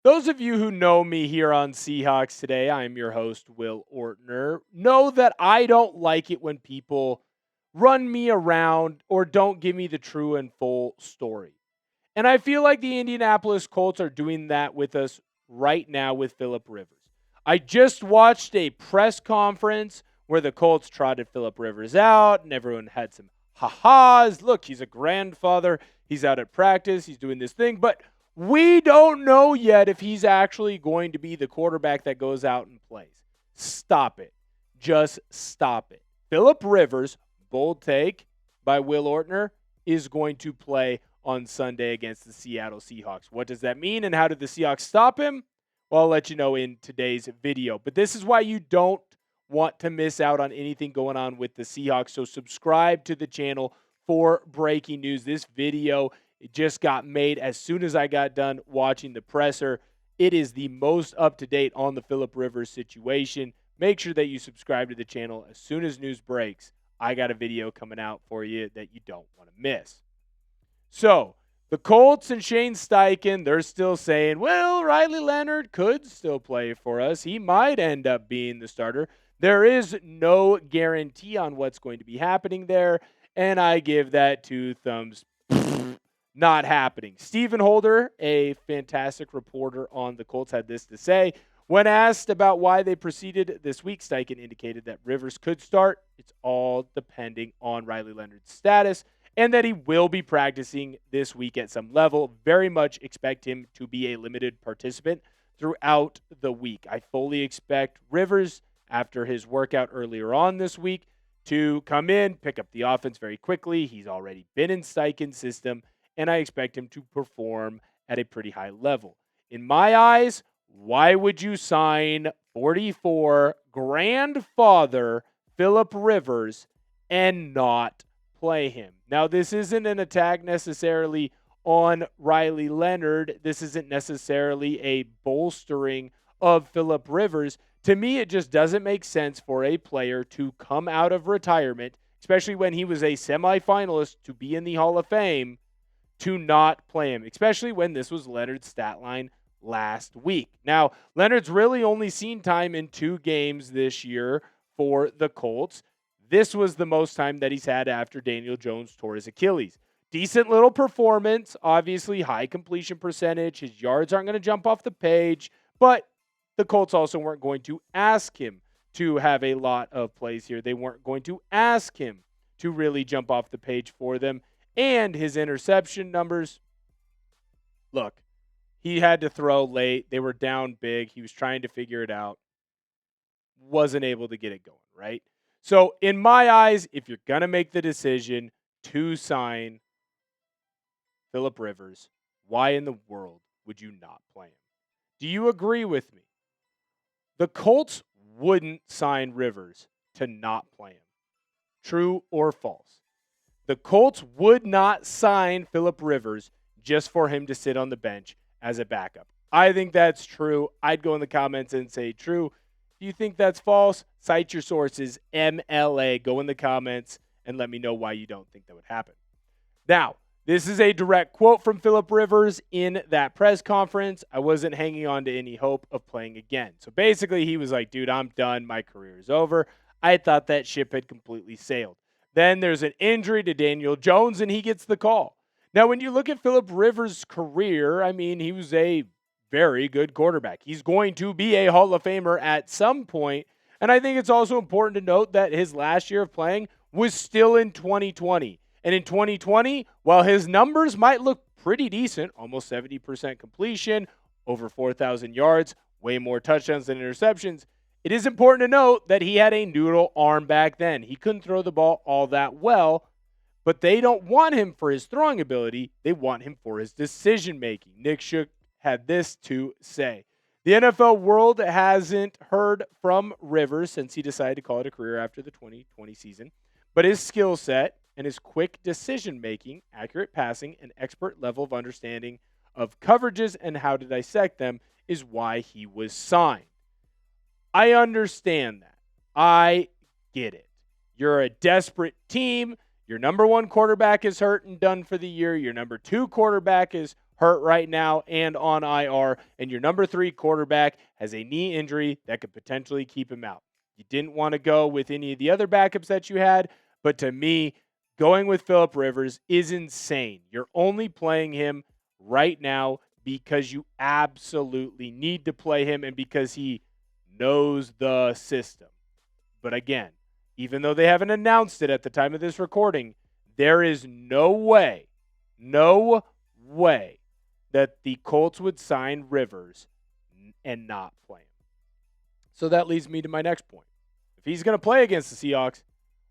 Those of you who know me here on Seahawks Today, I'm your host, Will Ortner, know that I don't like it when people run me around or don't give me the true and full story. And I feel like the Indianapolis Colts are doing that with us right now with Phillip Rivers. I just watched a press conference where the Colts trotted Phillip Rivers out and everyone had some ha-has. Look, he's a grandfather. He's out at practice. He's doing this thing. But we don't know yet if he's actually going to be the quarterback that goes out and plays. Stop it. Just stop it. Phillip Rivers, bold take by Will Ortner, is going to play on Sunday against the Seattle Seahawks. What does that mean and how did the Seahawks stop him? Well, I'll let you know in today's video. But this is why you don't want to miss out on anything going on with the Seahawks. So subscribe to the channel for breaking news. This video just got made as soon as I got done watching the presser. It is the most up-to-date on the Phillip Rivers situation. Make sure that you subscribe to the channel. As soon as news breaks, I got a video coming out for you that you don't want to miss. So, the Colts and Shane Steichen, they're still saying, well, Riley Leonard could still play for us. He might end up being the starter. There is no guarantee on what's going to be happening there, and I give that 2 thumbs. Not happening. Stephen Holder, a fantastic reporter on the Colts, had this to say. When asked about why they proceeded this week, Steichen indicated that Rivers could start. It's all depending on Riley Leonard's status, and that he will be practicing this week at some level. Very much expect him to be a limited participant throughout the week. I fully expect Rivers, after his workout earlier on this week, to come in, pick up the offense very quickly. He's already been in Steichen's system, and I expect him to perform at a pretty high level. In my eyes, why would you sign 44 grandfather Phillip Rivers and not play him? Now, this isn't an attack necessarily on Riley Leonard. This isn't necessarily a bolstering of Phillip Rivers. To me, it just doesn't make sense for a player to come out of retirement, especially when he was a semifinalist to be in the Hall of Fame, to not play him, especially when this was Leonard's stat line last week. Now, Leonard's really only seen time in 2 games this year for the Colts. This was the most time that he's had after Daniel Jones tore his Achilles. Decent little performance, obviously high completion percentage. His yards aren't going to jump off the page, but the Colts also weren't going to ask him to have a lot of plays here. They weren't going to ask him to really jump off the page for them. And his interception numbers, look, he had to throw late. They were down big. He was trying to figure it out. Wasn't able to get it going, right? So in my eyes, if you're going to make the decision to sign Phillip Rivers, why in the world would you not play him? Do you agree with me? The Colts wouldn't sign Rivers to not play him. True or false? The Colts would not sign Phillip Rivers just for him to sit on the bench as a backup. I think that's true. I'd go in the comments and say true. Do you think that's false? Cite your sources, MLA. Go in the comments and let me know why you don't think that would happen. Now, this is a direct quote from Phillip Rivers in that press conference. I wasn't hanging on to any hope of playing again. So basically, he was like, dude, I'm done. My career is over. I thought that ship had completely sailed. Then there's an injury to Daniel Jones, and he gets the call. Now, when you look at Phillip Rivers' career, I mean, he was a very good quarterback. He's going to be a Hall of Famer at some point. And I think it's also important to note that his last year of playing was still in 2020. And in 2020, while his numbers might look pretty decent, almost 70% completion, over 4,000 yards, way more touchdowns than interceptions, it is important to note that he had a noodle arm back then. He couldn't throw the ball all that well, but they don't want him for his throwing ability. They want him for his decision-making. Nick Shook had this to say. The NFL world hasn't heard from Rivers since he decided to call it a career after the 2020 season, but his skill set and his quick decision-making, accurate passing, and expert level of understanding of coverages and how to dissect them is why he was signed. I understand that. I get it. You're a desperate team. Your number 1 quarterback is hurt and done for the year. Your number 2 quarterback is hurt right now and on IR, and your number 3 quarterback has a knee injury that could potentially keep him out. You didn't want to go with any of the other backups that you had, but to me, going with Phillip Rivers is insane. You're only playing him right now because you absolutely need to play him and because he knows the system. But again, even though they haven't announced it at the time of this recording, there is no way that the Colts would sign Rivers and not play him. So that leads me to my next point. If he's going to play against the Seahawks,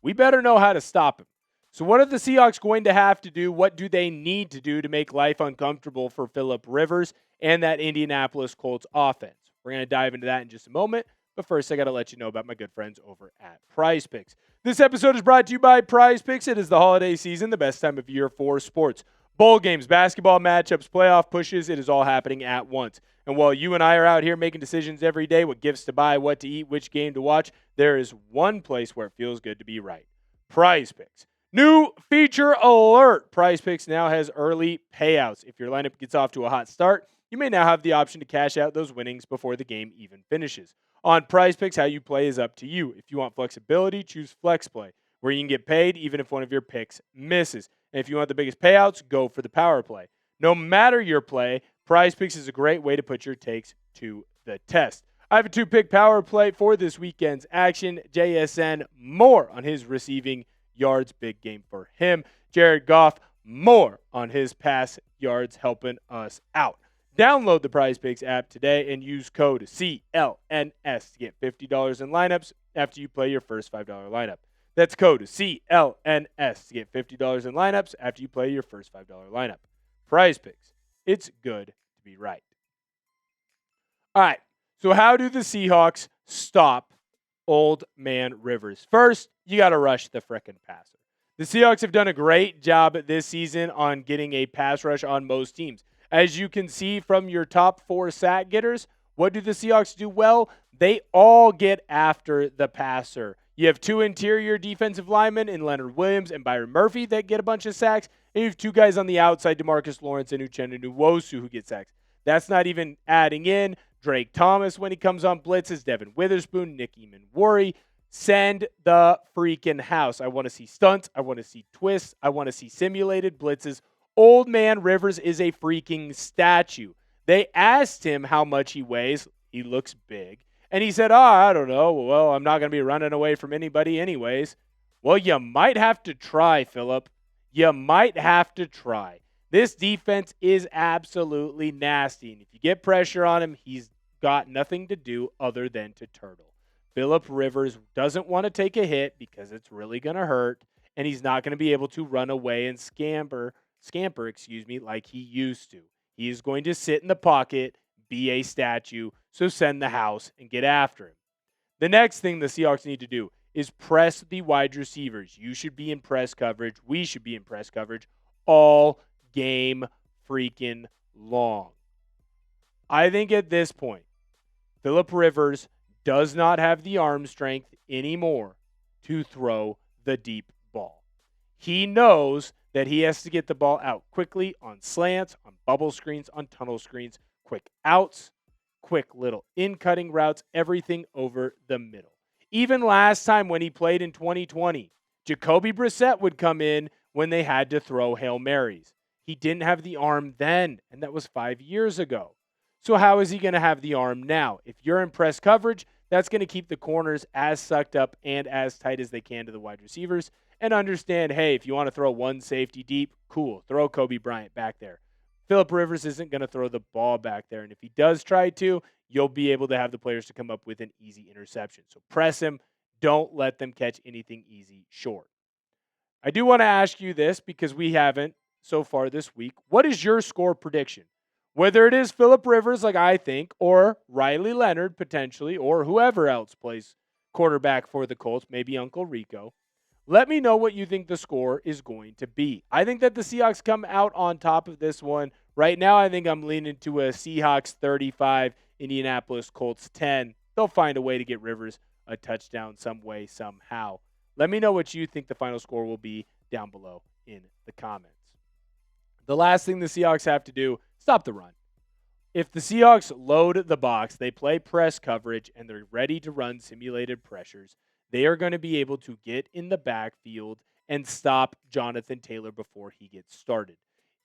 we better know how to stop him. So what are the Seahawks going to have to do? What do they need to do to make life uncomfortable for Phillip Rivers and that Indianapolis Colts offense? We're going to dive into that in just a moment. But first, I got to let you know about my good friends over at Prize Picks. This episode is brought to you by Prize Picks. It is the holiday season, the best time of year for sports. Bowl games, basketball matchups, playoff pushes, it is all happening at once. And while you and I are out here making decisions every day, what gifts to buy, what to eat, which game to watch, there is one place where it feels good to be right. Prize Picks. New feature alert. Prize Picks now has early payouts. If your lineup gets off to a hot start, you may now have the option to cash out those winnings before the game even finishes. On Prize Picks, how you play is up to you. If you want flexibility, choose Flex Play, where you can get paid even if one of your picks misses. And if you want the biggest payouts, go for the Power Play. No matter your play, Prize Picks is a great way to put your takes to the test. I have a 2-pick Power Play for this weekend's action. JSN, more on his receiving yards, big game for him. Jared Goff, more on his pass yards, helping us out. Download the Prize Picks app today and use code CLNS to get $50 in lineups after you play your first $5 lineup. That's code CLNS to get $50 in lineups after you play your first $5 lineup. Prize Picks. It's good to be right. All right, so how do the Seahawks stop Old Man Rivers? First, you got to rush the frickin' passer. The Seahawks have done a great job this season on getting a pass rush on most teams. As you can see from your top 4 sack getters, what do the Seahawks do well? They all get after the passer. You have 2 interior defensive linemen in Leonard Williams and Byron Murphy that get a bunch of sacks, and you have 2 guys on the outside, DeMarcus Lawrence and Uchenna Nwosu, who get sacks. That's not even adding in Drake Thomas when he comes on blitzes, Devin Witherspoon, Nick Eamon-Worry. Send the freaking house. I want to see stunts. I want to see twists. I want to see simulated blitzes. Old Man Rivers is a freaking statue. They asked him how much he weighs. He looks big. And he said, I don't know. Well, I'm not going to be running away from anybody anyways. Well, you might have to try, Phillip. You might have to try. This defense is absolutely nasty. And if you get pressure on him, he's got nothing to do other than to turtle. Phillip Rivers doesn't want to take a hit because it's really going to hurt. And he's not going to be able to run away and scamper, like he used to. He is going to sit in the pocket, be a statue, so send the house and get after him. The next thing the Seahawks need to do is press the wide receivers. You should be in press coverage. We should be in press coverage all game freaking long. I think at this point, Phillip Rivers does not have the arm strength anymore to throw the deep ball. He knows that he has to get the ball out quickly on slants, on bubble screens, on tunnel screens, quick outs, quick little in-cutting routes, everything over the middle. Even last time when he played in 2020, Jacoby Brissett would come in when they had to throw Hail Marys. He didn't have the arm then, and that was 5 years ago. So how is he going to have the arm now? If you're in press coverage, that's going to keep the corners as sucked up and as tight as they can to the wide receivers. And understand, hey, if you want to throw one safety deep, cool. Throw Kobe Bryant back there. Phillip Rivers isn't going to throw the ball back there. And if he does try to, you'll be able to have the players to come up with an easy interception. So press him. Don't let them catch anything easy short. I do want to ask you this because we haven't so far this week. What is your score prediction? Whether it is Phillip Rivers, like I think, or Riley Leonard, potentially, or whoever else plays quarterback for the Colts, maybe Uncle Rico. Let me know what you think the score is going to be. I think that the Seahawks come out on top of this one. Right now, I think I'm leaning to a Seahawks 35, Indianapolis Colts 10. They'll find a way to get Rivers a touchdown some way, somehow. Let me know what you think the final score will be down below in the comments. The last thing the Seahawks have to do, stop the run. If the Seahawks load the box, they play press coverage, and they're ready to run simulated pressures, they are going to be able to get in the backfield and stop Jonathan Taylor before he gets started.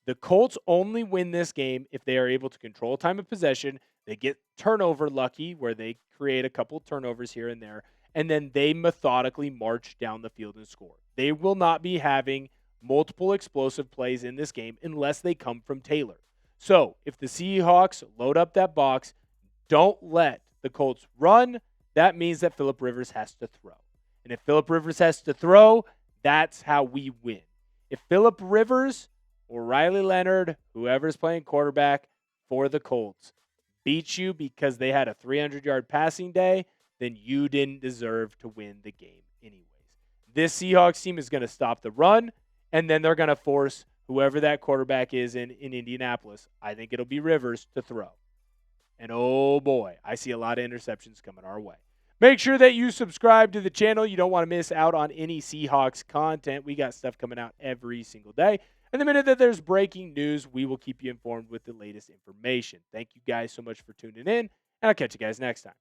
The Colts only win this game if they are able to control time of possession. They get turnover lucky where they create a couple turnovers here and there, and then they methodically march down the field and score. They will not be having multiple explosive plays in this game unless they come from Taylor. So if the Seahawks load up that box, don't let the Colts run. That means that Phillip Rivers has to throw. And if Phillip Rivers has to throw, that's how we win. If Phillip Rivers or Riley Leonard, whoever's playing quarterback for the Colts, beats you because they had a 300-yard passing day, then you didn't deserve to win the game anyways. This Seahawks team is going to stop the run, and then they're going to force whoever that quarterback is in Indianapolis, I think it'll be Rivers, to throw. And oh boy, I see a lot of interceptions coming our way. Make sure that you subscribe to the channel. You don't want to miss out on any Seahawks content. We got stuff coming out every single day. And the minute that there's breaking news, we will keep you informed with the latest information. Thank you guys so much for tuning in, and I'll catch you guys next time.